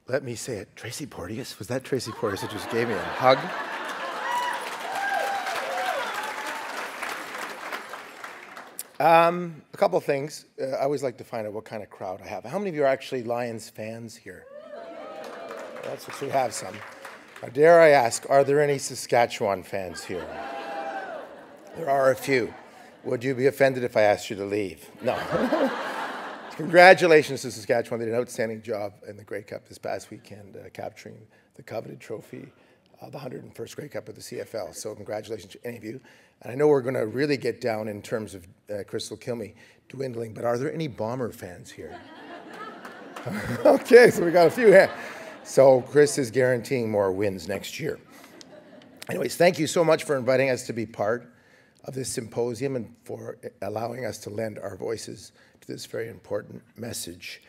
let me say it. Tracy Porteous? Was that Tracy Porteous that just gave me a hug? A couple of things. I always like to find out what kind of crowd I have. How many of you are actually Lions fans here? That's what we have some. Now, dare I ask, are there any Saskatchewan fans here? There are a few. Would you be offended if I asked you to leave? No. Congratulations to Saskatchewan. They did an outstanding job in the Grey Cup this past weekend, capturing the coveted trophy, the 101st Grey Cup of the CFL. So congratulations to any of you. And I know we're going to really get down in terms of Crystal Kilmey dwindling, but are there any Bomber fans here? Okay, so we got a few here. So Chris is guaranteeing more wins next year. Anyways, thank you so much for inviting us to be part of this symposium and for allowing us to lend our voices to this very important message.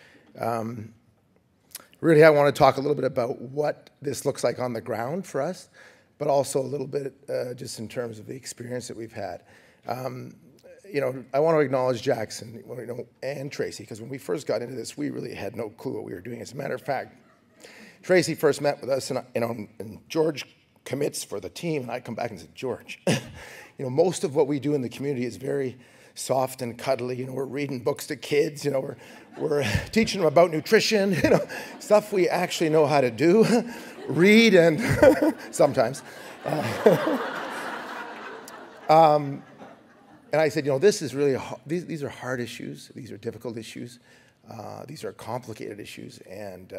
Really, I want to talk a little bit about what this looks like on the ground for us, but also a little bit just in terms of the experience that we've had. You know, I want to acknowledge Jackson and Tracy, because when we first got into this, we really had no clue what we were doing. As a matter of fact, Tracy first met with us, and George commits for the team, and I come back and said, George, you know, most of what we do in the community is very soft and cuddly. You know, we're reading books to kids. You know, we're teaching them about nutrition. You know, stuff we actually know how to do, read, and sometimes. And I said, you know, this is really these are hard issues. These are difficult issues. These are complicated issues. And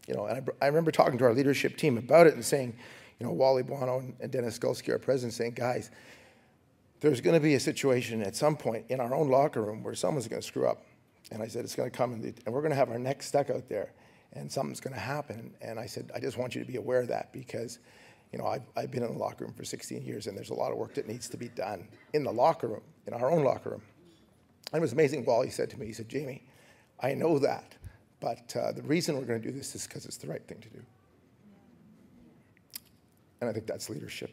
you know, and I remember talking to our leadership team about it and saying, you know, Wally Buono and Dennis Skulski, our president, saying, guys, there's going to be a situation at some point in our own locker room where someone's going to screw up. And I said, it's going to come, and we're going to have our neck stuck out there, and something's going to happen. And I said, I just want you to be aware of that, because, you know, I've been in the locker room for 16 years, and there's a lot of work that needs to be done in the locker room, in our own locker room. And it was amazing. Wally said to me, he said, Jamie, I know that, but the reason we're going to do this is because it's the right thing to do. And I think that's leadership.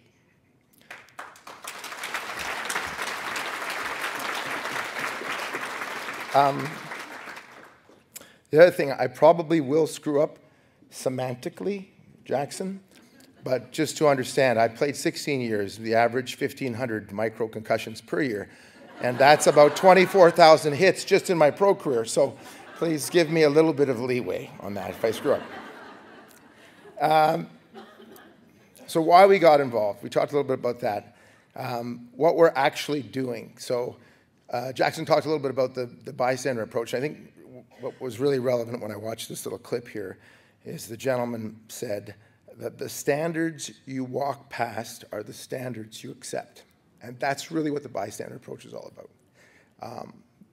The other thing, I probably will screw up semantically, Jackson, but just to understand, I played 16 years, the average 1,500 micro concussions per year, and that's about 24,000 hits just in my pro career, so please give me a little bit of leeway on that if I screw up. So why we got involved, we talked a little bit about that, what we're actually doing. So Jackson talked a little bit about the bystander approach. I think what was really relevant when I watched this little clip here is the gentleman said that the standards you walk past are the standards you accept. And that's really what the bystander approach is all about.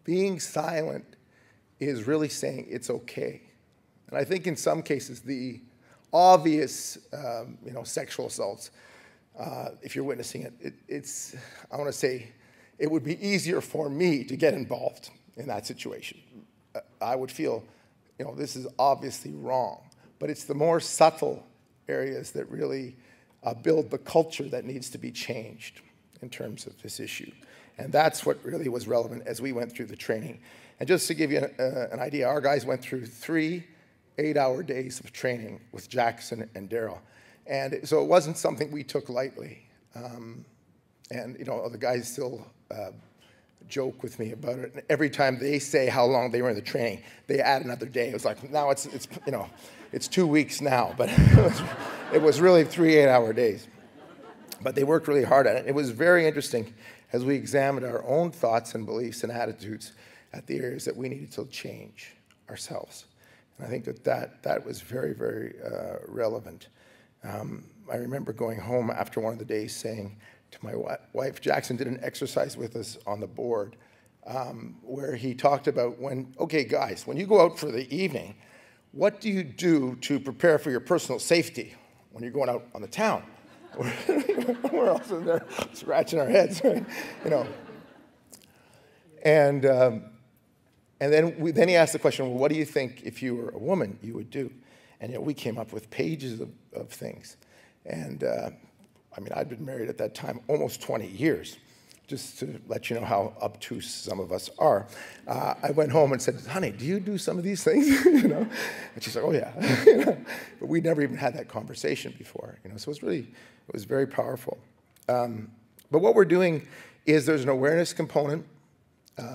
Being silent is really saying it's okay. And I think in some cases, the obvious you know, sexual assaults, if you're witnessing it, it's, I want to say, it would be easier for me to get involved in that situation. I would feel, you know, this is obviously wrong, but it's the more subtle areas that really build the culture that needs to be changed in terms of this issue. And that's what really was relevant as we went through the training. And just to give you an idea, our guys went through 3 8-hour days of training with Jackson and Daryl. And so it wasn't something we took lightly. And, you know, the guys still joke with me about it. And every time they say how long they were in the training, they add another day. It was like, now it's you know, it's 2 weeks now, but it was really 3 8-hour days. But they worked really hard at it. It was very interesting as we examined our own thoughts and beliefs and attitudes at the areas that we needed to change ourselves. And I think that was very, very relevant. I remember going home after one of the days saying to my wife, Jackson did an exercise with us on the board where he talked about okay, guys, when you go out for the evening, what do you do to prepare for your personal safety when you're going out on the town? We're also there scratching our heads, right? You know. And then he asked the question, well, what do you think if you were a woman you would do? And, you know, we came up with pages of things. And I mean, I'd been married at that time almost 20 years just to let you know how obtuse some of us are. I went home and said, honey, do you do some of these things? You know? And she's like, oh yeah. But we never even had that conversation before. You know? So it was very powerful. But what we're doing is there's an awareness component.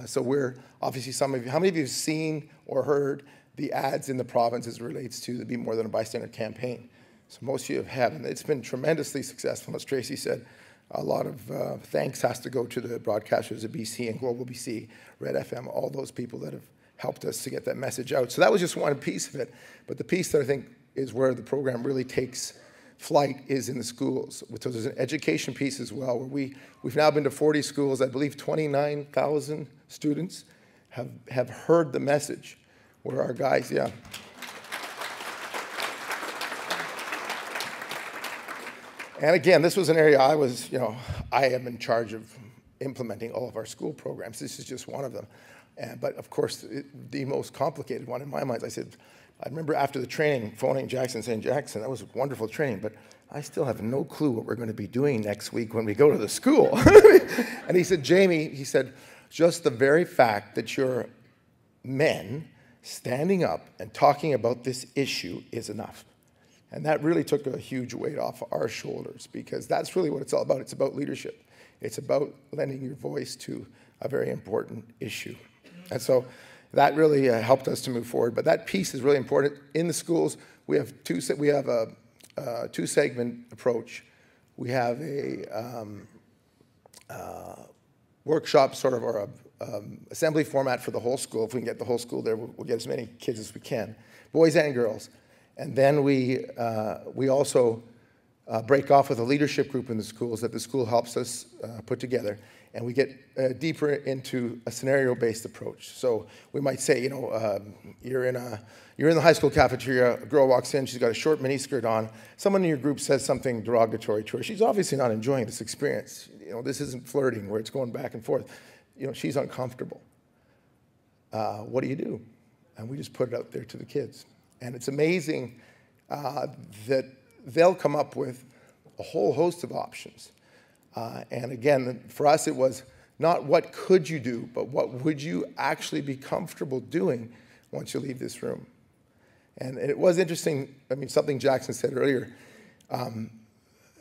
So we're obviously how many of you have seen or heard the ads in the province as it relates to the Be More Than a Bystander campaign? So most of you have, and it's been tremendously successful. As Tracy said, a lot of thanks has to go to the broadcasters at BC and Global BC, Red FM, all those people that have helped us to get that message out. So that was just one piece of it. But the piece that I think is where the program really takes flight is in the schools. So there's an education piece as well, where we've now been to 40 schools. I believe 29,000 students have heard the message, where our guys, yeah. And again, this was an area I am in charge of implementing all of our school programs. This is just one of them. But of course, the most complicated one in my mind, I remember after the training, phoning Jackson saying, Jackson, that was a wonderful training, but I still have no clue what we're going to be doing next week when we go to the school. And he said, Jamie, he said, just the very fact that you're men standing up and talking about this issue is enough. And that really took a huge weight off our shoulders, because that's really what it's all about. It's about leadership. It's about lending your voice to a very important issue. And so that really helped us to move forward. But that piece is really important. In the schools, we have a two-segment approach. We have a workshop sort of, or a assembly format for the whole school. If we can get the whole school there, we'll get as many kids as we can, boys and girls. And then we also break off with a leadership group in the schools that the school helps us put together. And we get deeper into a scenario-based approach. So we might say, you're in the high school cafeteria, a girl walks in, she's got a short miniskirt on. Someone in your group says something derogatory to her. She's obviously not enjoying this experience. This isn't flirting where it's going back and forth. She's uncomfortable. What do you do? And we just put it out there to the kids. And it's amazing that they'll come up with a whole host of options. And again, for us, it was not what could you do, but what would you actually be comfortable doing once you leave this room. And it was interesting, something Jackson said earlier.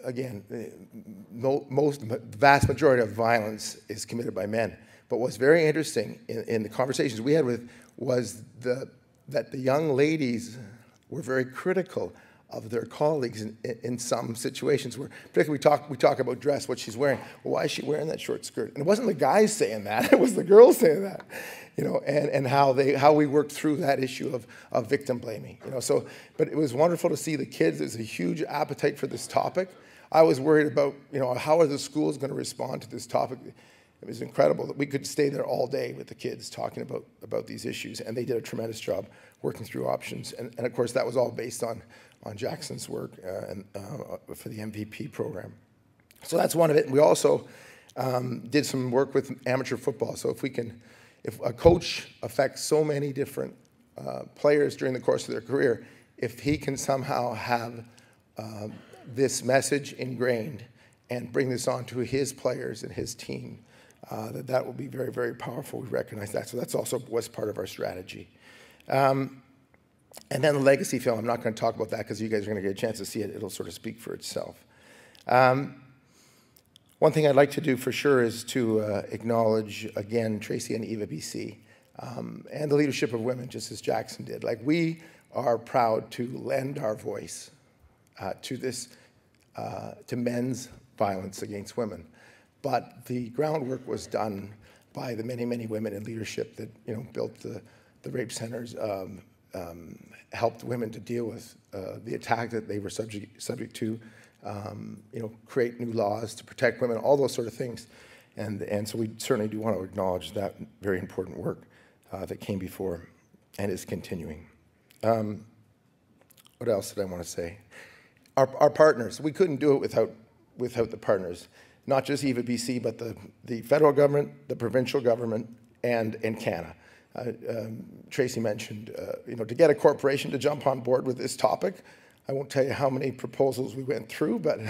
Again, vast majority of violence is committed by men. But what's very interesting in the conversations we had was that the young ladies were very critical of their colleagues in some situations, where particularly we talk about dress, what she's wearing. Well, why is she wearing that short skirt? And it wasn't the guys saying that; it was the girls saying that, and how we worked through that issue of victim blaming. But it was wonderful to see the kids. There's a huge appetite for this topic. I was worried about how are the schools going to respond to this topic. It was incredible that we could stay there all day with the kids talking about these issues, and they did a tremendous job working through options. And of course, that was all based on Jackson's work for the MVP program. So that's one of it. And we also did some work with amateur football. So if a coach affects so many different players during the course of their career, if he can somehow have this message ingrained and bring this on to his players and his team, that will be very, very powerful. We recognize that. So that's also was part of our strategy. And then the legacy film, I'm not going to talk about that because you guys are going to get a chance to see it. It'll sort of speak for itself. One thing I'd like to do for sure is to acknowledge, again, Tracy and EVA BC and the leadership of women, just as Jackson did. We are proud to lend our voice to this, to men's violence against women. But the groundwork was done by the many, many women in leadership that built the rape centers, helped women to deal with the attack that they were subject to, create new laws to protect women, all those sort of things. And so we certainly do want to acknowledge that very important work that came before and is continuing. What else did I want to say? Our partners. We couldn't do it without the partners. Not just EVA BC, but the federal government, the provincial government, and Canada. Tracy mentioned, to get a corporation to jump on board with this topic, I won't tell you how many proposals we went through, but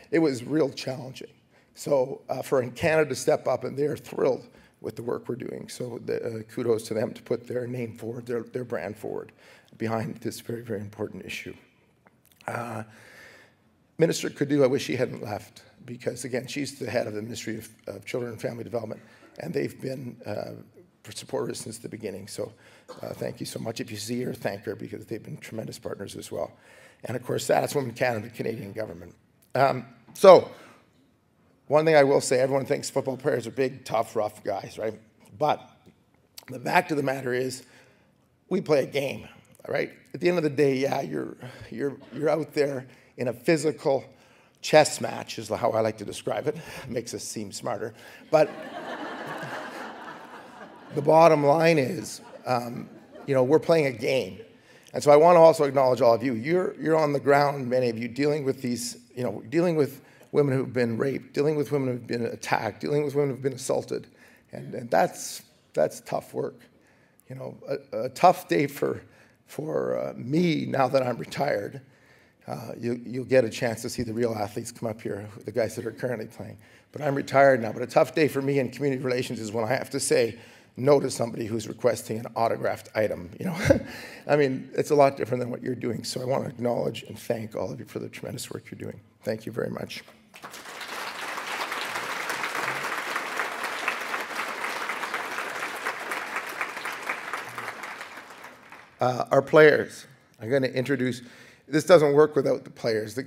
it was real challenging. So for Canada to step up, and they're thrilled with the work we're doing. So kudos to them to put their name forward, their brand forward behind this very, very important issue. Minister Kudu, I wish she hadn't left, because again, she's the head of the Ministry of Children and Family Development, and they've been supporters since the beginning. So thank you so much. If you see her, thank her, because they've been tremendous partners as well. And of course, that's Women Canada, Canadian government. So one thing I will say, everyone thinks football players are big, tough, rough guys, right? But the fact of the matter is, we play a game, right? At the end of the day, yeah, you're out there in a physical chess match, is how I like to describe it. It makes us seem smarter. But the bottom line is, we're playing a game. And so I want to also acknowledge all of you. You're on the ground, many of you, dealing with these, dealing with women who've been raped, dealing with women who've been attacked, dealing with women who've been assaulted. And that's tough work. A tough day for me now that I'm retired. You'll get a chance to see the real athletes come up here, the guys that are currently playing. But I'm retired now. But a tough day for me in community relations is when I have to say no to somebody who's requesting an autographed item. I mean, it's a lot different than what you're doing. So I want to acknowledge and thank all of you for the tremendous work you're doing. Thank you very much. Our players. I'm going to introduce. This doesn't work without the players.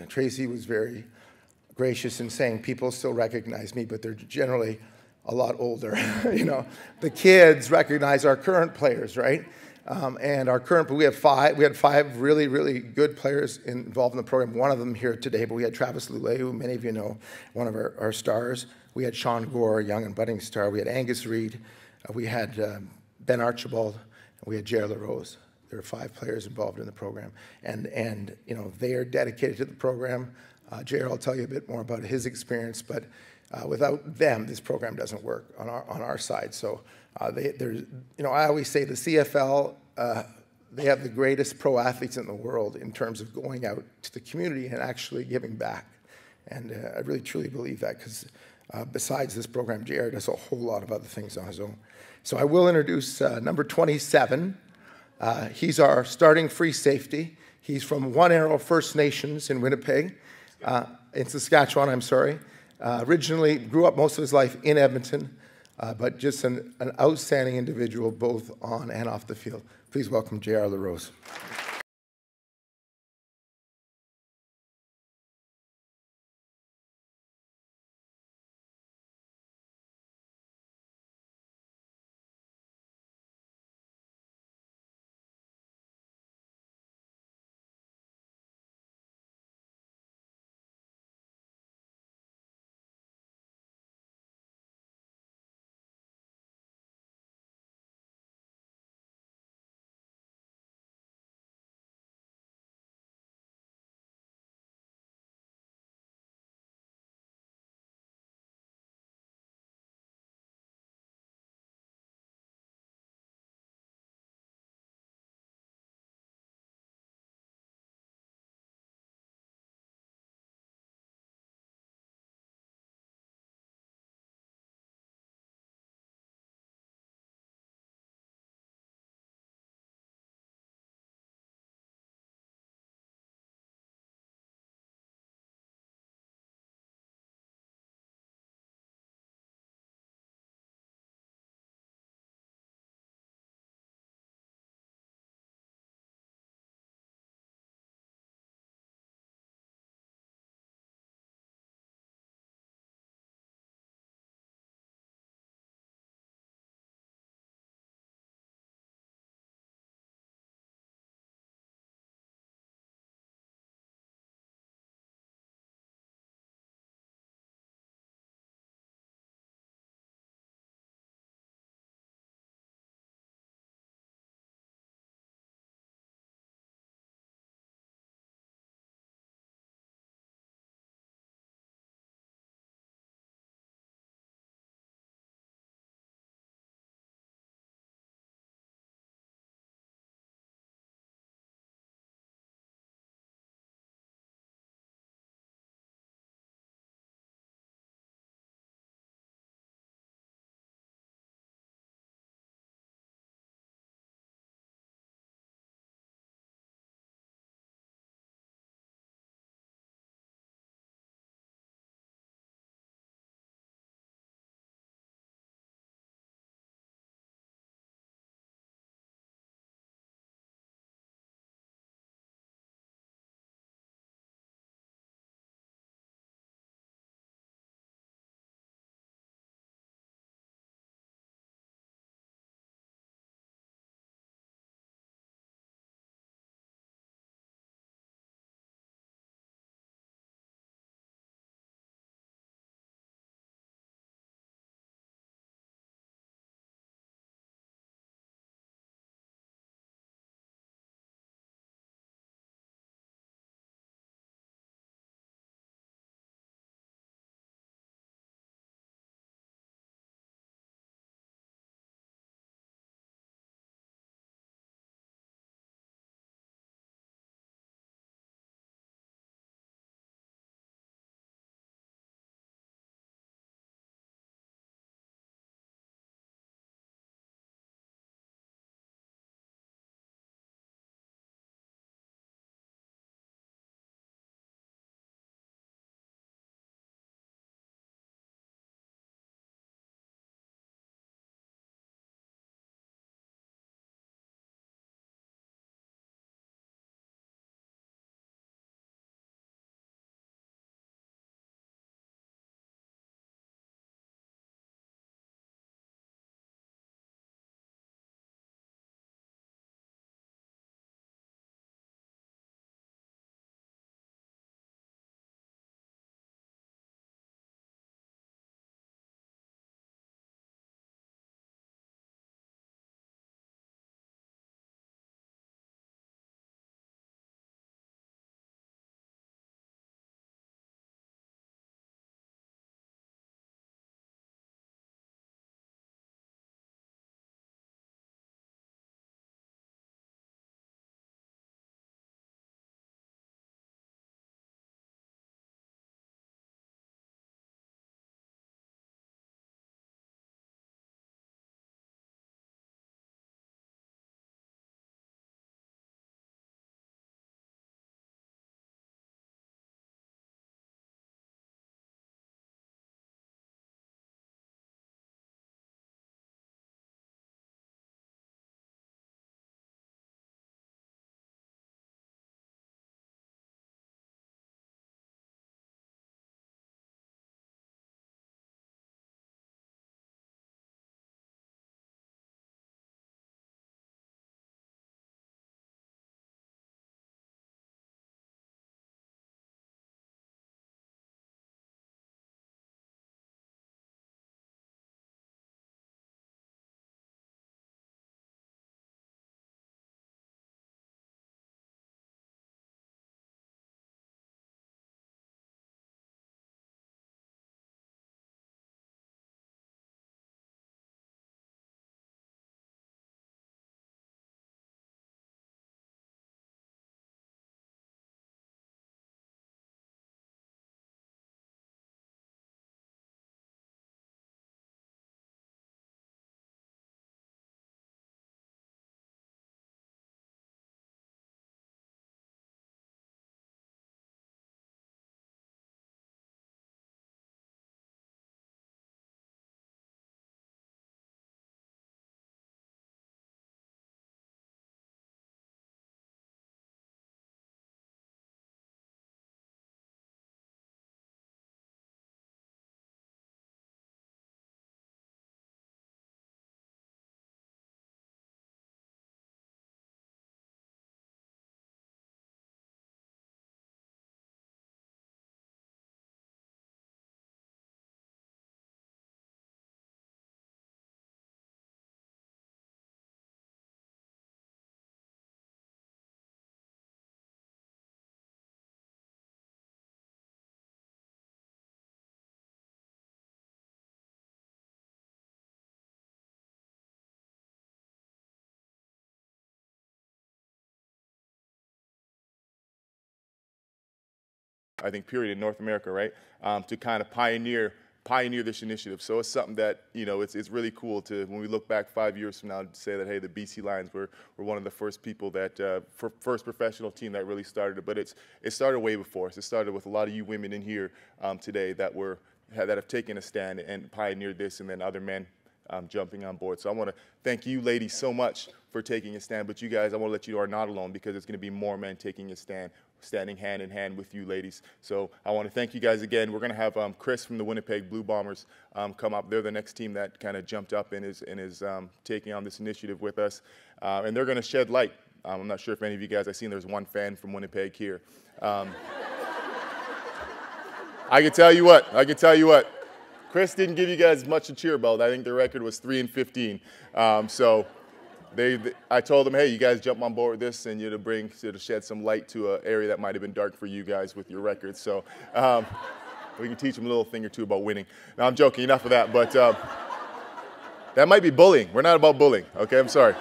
Tracy was very gracious in saying people still recognize me, but they're generally a lot older. The kids recognize our current players, right? And our current, we had five really, really good players involved in the program. One of them here today, but we had Travis Lulay, who many of you know, one of our stars. We had Sean Gore, a young and budding star. We had Angus Reid. We had Ben Archibald. And we had Jared LaRose. There are 5 players involved in the program. And they are dedicated to the program. Jared will tell you a bit more about his experience, but without them, this program doesn't work on our side. So I always say the CFL, they have the greatest pro athletes in the world in terms of going out to the community and actually giving back. And I really, truly believe that, because besides this program, Jared does a whole lot of other things on his own. So I will introduce number 27. He's our starting free safety. He's from One Arrow First Nations in Winnipeg, in Saskatchewan, I'm sorry. Originally grew up most of his life in Edmonton, but just an outstanding individual both on and off the field. Please welcome J.R. LaRose. I think, period, in North America, right, to kind of pioneer this initiative. So it's something that, you know, it's really cool to, when we look back 5 years from now, to say that, hey, the BC Lions were one of the first people that, first professional team that really started it. But it started way before us. It started with a lot of you women in here today that have taken a stand and pioneered this, and then other men jumping on board. So I want to thank you ladies so much for taking a stand, but you guys, I want to let you know, are not alone, because there's going to be more men taking a stand, standing hand in hand with you ladies. So I want to thank you guys again. We're going to have Chris from the Winnipeg Blue Bombers come up. They're the next team that kind of jumped up and is taking on this initiative with us. And they're going to shed light. I'm not sure if any of you guys, I've seen there's one fan from Winnipeg here. I can tell you what, Chris didn't give you guys much to cheer about. I think the record was 3-15. So I told them, hey, you guys jump on board with this, and to shed some light to an area that might have been dark for you guys with your records. So we can teach them a little thing or two about winning. No, I'm joking, enough of that. But that might be bullying. We're not about bullying, okay? I'm sorry.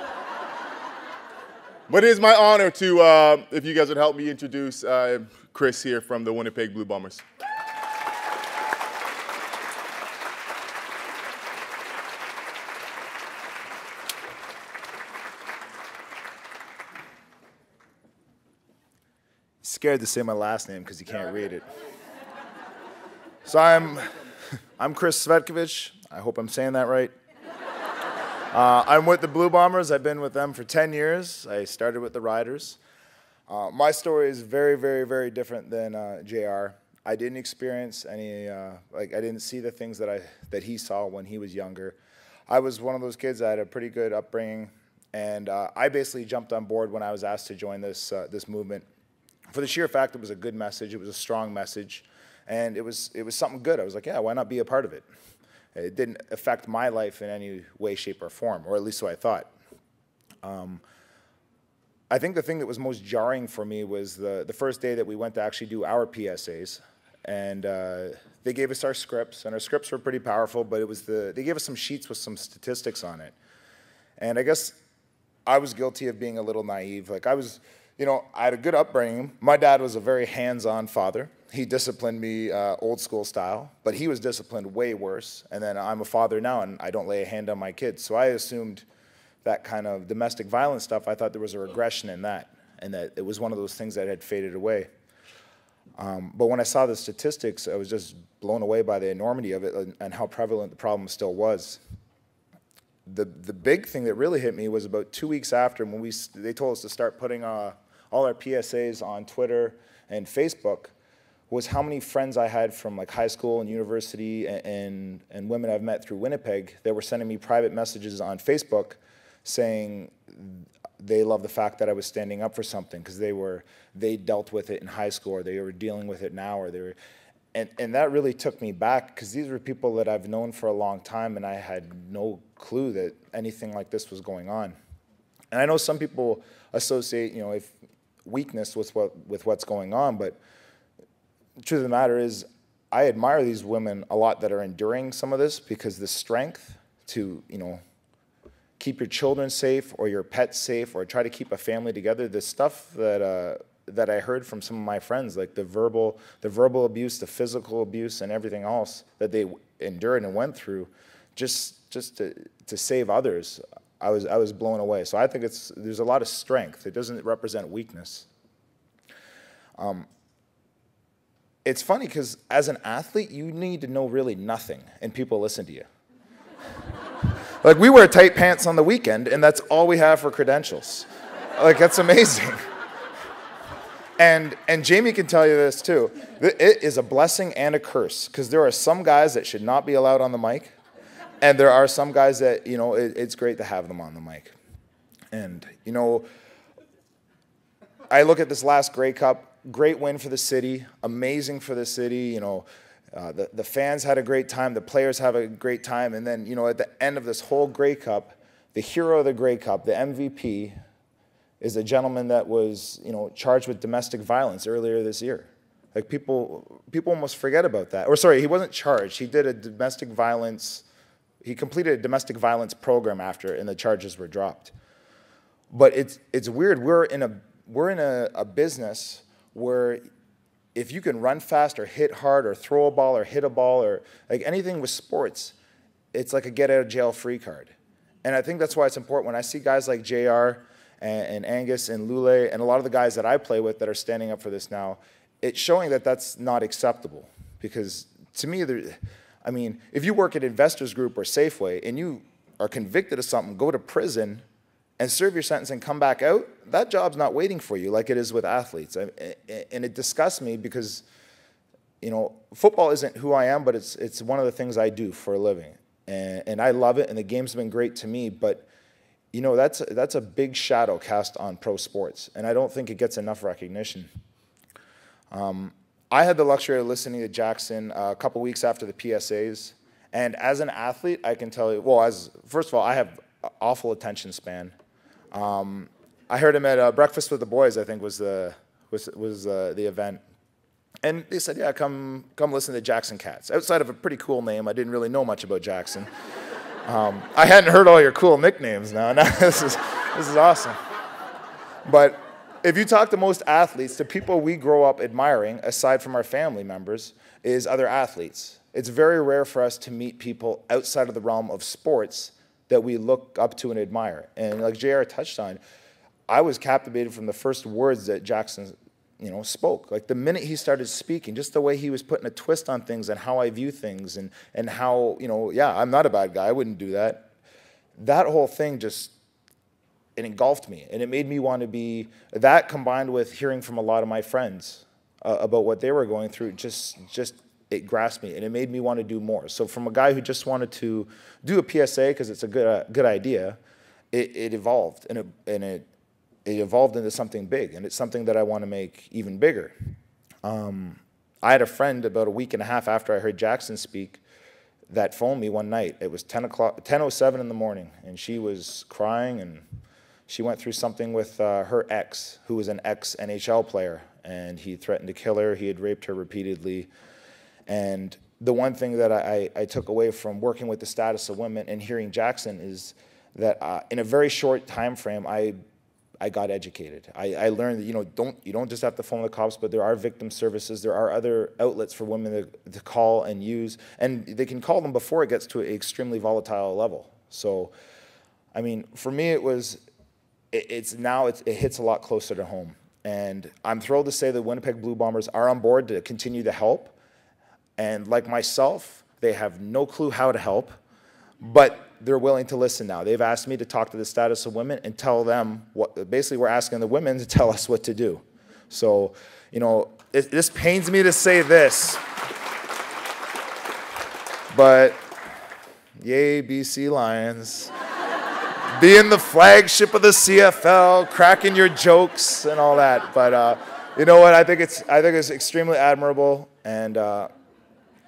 But it is my honor to, if you guys would help me introduce Chris here from the Winnipeg Blue Bombers. Scared to say my last name because you can't read it. So I'm Chris Svetkovich. I hope I'm saying that right. I'm with the Blue Bombers. I've been with them for 10 years. I started with the Riders. My story is very, very, very different than JR. I didn't experience any, I didn't see the things that he saw when he was younger. I was one of those kids that had a pretty good upbringing, and I basically jumped on board when I was asked to join this movement. For the sheer fact it was a good message, it was a strong message, and it was something good. I was like, yeah, why not be a part of it? It didn't affect my life in any way, shape, or form, or at least so I thought. I think the thing that was most jarring for me was the first day that we went to actually do our PSAs, and they gave us our scripts, and our scripts were pretty powerful, but they gave us some sheets with some statistics on it. And I guess I was guilty of being a little naive. Like I had a good upbringing. My dad was a very hands-on father. He disciplined me old school style, but he was disciplined way worse. And then I'm a father now, and I don't lay a hand on my kids. So I assumed that kind of domestic violence stuff, I thought there was a regression in that, and that it was one of those things that had faded away. But when I saw the statistics, I was just blown away by the enormity of it and how prevalent the problem still was. The big thing that really hit me was about 2 weeks after when they told us to start putting all our PSAs on Twitter and Facebook, was how many friends I had from like high school and university and women I've met through Winnipeg that were sending me private messages on Facebook saying they love the fact that I was standing up for something because they dealt with it in high school, or they were dealing with it now, or they were, and that really took me back, because these were people that I've known for a long time, and I had no clue that anything like this was going on. And I know some people associate, if weakness with what's going on, but the truth of the matter is, I admire these women a lot that are enduring some of this, because the strength to, keep your children safe or your pets safe or try to keep a family together, the stuff that I heard from some of my friends, like the verbal abuse, the physical abuse, and everything else that they endured and went through, just to save others, I was blown away. So I think there's a lot of strength. It doesn't represent weakness. It's funny because as an athlete, you need to know really nothing, and people listen to you. Like, we wear tight pants on the weekend, and that's all we have for credentials. Like, that's amazing. And Jamie can tell you this too. It is a blessing and a curse, because there are some guys that should not be allowed on the mic, and there are some guys that, it's great to have them on the mic. And, I look at this last Grey Cup, great win for the city, amazing for the city, the fans had a great time, the players have a great time, and then, at the end of this whole Grey Cup, the hero of the Grey Cup, the MVP, is a gentleman that was, charged with domestic violence earlier this year. Like, people almost forget about that. Or sorry, he wasn't charged. He did he completed a domestic violence program after, and the charges were dropped. But it's weird. We're in a business where if you can run fast or hit hard or throw a ball or hit a ball or like anything with sports, it's like a get out of jail free card. And I think that's why it's important when I see guys like JR and Angus and Lule and a lot of the guys that I play with that are standing up for this now, it's showing that that's not acceptable. Because to me, I mean, if you work at Investors Group or Safeway and you are convicted of something, go to prison and serve your sentence and come back out, that job's not waiting for you like it is with athletes. And it disgusts me because, you know, football isn't who I am, but it's one of the things I do for a living. And I love it, and the game's been great to me, but, you know, that's a big shadow cast on pro sports, and I don't think it gets enough recognition. I had the luxury of listening to Jackson a couple weeks after the PSAs, and as an athlete, I can tell you, well, first of all, I have awful attention span. I heard him at Breakfast with the Boys, I think was the event. And they said, yeah, come listen to Jackson Katz. Outside of a pretty cool name, I didn't really know much about Jackson. I hadn't heard all your cool nicknames now. This is awesome. But if you talk to most athletes, the people we grow up admiring, aside from our family members, is other athletes. It's very rare for us to meet people outside of the realm of sports that we look up to and admire. And like JR touched on, I was captivated from the first words that Jackson, you know, spoke. Like the minute he started speaking, just the way he was putting a twist on things and how I view things and how, you know, yeah, I'm not a bad guy, I wouldn't do that. That whole thing just, it engulfed me. And it made me want to be, that combined with hearing from a lot of my friends about what they were going through, it grasped me and it made me want to do more. So from a guy who just wanted to do a PSA because it's a good idea, it evolved and it evolved into something big, and it's something that I want to make even bigger. I had a friend about a week and a half after I heard Jackson speak that phoned me one night. It was 10:07 in the morning, and she was crying, and she went through something with her ex, who was an ex-NHL player, and he threatened to kill her. He had raped her repeatedly. And the one thing that I took away from working with the status of women and hearing Jackson is that in a very short time frame, I got educated. I learned that, you know, you don't just have to phone the cops, but there are victim services. There are other outlets for women to call and use, and they can call them before it gets to an extremely volatile level. So, I mean, for me, it hits a lot closer to home, and I'm thrilled to say the Winnipeg Blue Bombers are on board to continue to help. And like myself, they have no clue how to help, but they're willing to listen now. They've asked me to talk to the status of women and tell them what, basically we're asking the women to tell us what to do. So, you know, this pains me to say this, but yay, BC Lions. Being the flagship of the CFL, cracking your jokes and all that. But you know what, I think it's extremely admirable, and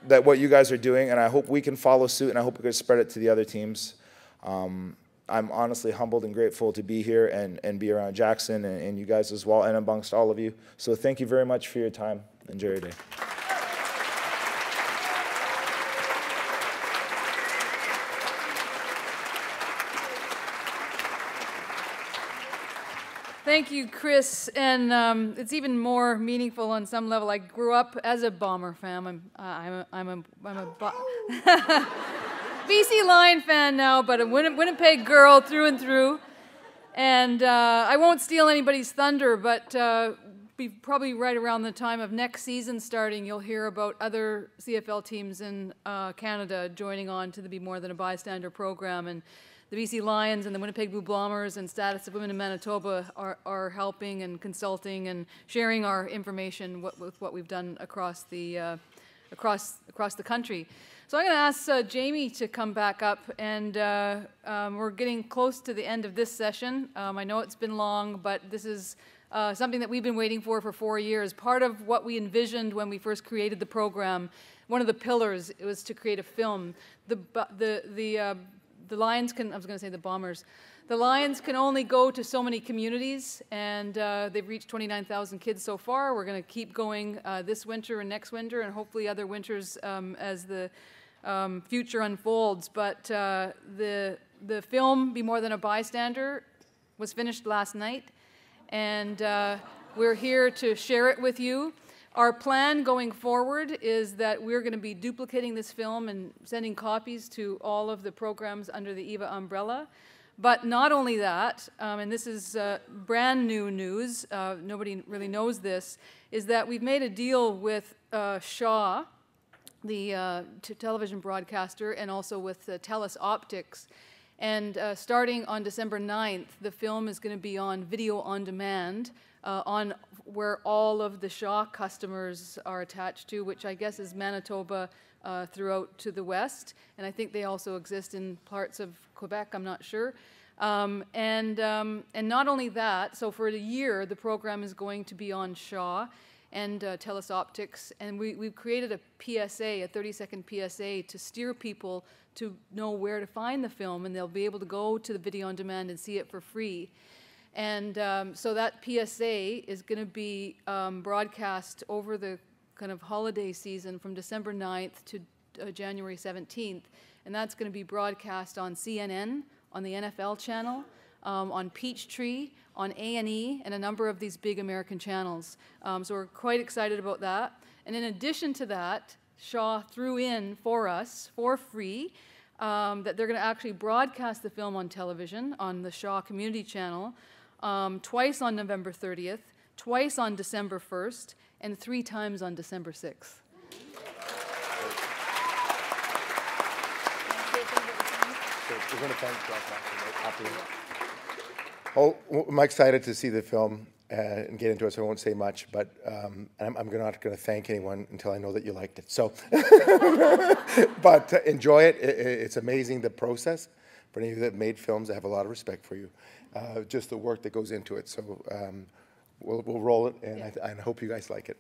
that what you guys are doing, and I hope we can follow suit, and I hope we can spread it to the other teams. I'm honestly humbled and grateful to be here and be around Jackson and you guys as well, and amongst all of you. So thank you very much for your time. Enjoy your day. Thank you, Chris, and it's even more meaningful on some level. I grew up as a Bomber fan. I'm a BC Lion fan now, but a Winnipeg girl through and through. And I won't steal anybody's thunder, but probably right around the time of next season starting, you'll hear about other CFL teams in Canada joining on to the Be More Than a Bystander program. And the BC Lions and the Winnipeg Blue Bombers and Status of Women in Manitoba are helping and consulting and sharing our information with what we've done across the country. So I'm going to ask Jamie to come back up, and we're getting close to the end of this session. I know it's been long, but this is something that we've been waiting for 4 years. Part of what we envisioned when we first created the program, one of the pillars, it was to create a film. The Lions can, I was going to say the Bombers, the Lions can only go to so many communities, and they've reached 29,000 kids so far. We're going to keep going this winter and next winter, and hopefully other winters as the future unfolds. But the film, Be More Than a Bystander, was finished last night, and we're here to share it with you. Our plan going forward is that we're going to be duplicating this film and sending copies to all of the programs under the EVA umbrella. But not only that, and this is brand new news, nobody really knows this, is that we've made a deal with Shaw, the television broadcaster, and also with TELUS Optics. And starting on December 9th, the film is going to be on video on demand, on where all of the Shaw customers are attached to, which I guess is Manitoba throughout to the west. And I think they also exist in parts of Quebec, I'm not sure. And not only that, so for a year, the program is going to be on Shaw and TELUS Optics, and we've created a PSA, a 30-second PSA, to steer people to know where to find the film, and they'll be able to go to the video on demand and see it for free. And so that PSA is going to be broadcast over the kind of holiday season from December 9th to January 17th, and that's going to be broadcast on CNN, on the NFL channel, on Peachtree, on A&E, and a number of these big American channels. So we're quite excited about that. And in addition to that, Shaw threw in for us, for free, that they're going to actually broadcast the film on television, on the Shaw Community Channel, twice on November 30th, twice on December 1st, and 3 times on December 6th. We're going to thank Josh afterwards. Oh, I'm excited to see the film and get into it, so I won't say much, but I'm not going to thank anyone until I know that you liked it. So, but enjoy it. It's amazing, the process. For any of you that made films, I have a lot of respect for you. Just the work that goes into it. So we'll roll it, and I hope you guys like it.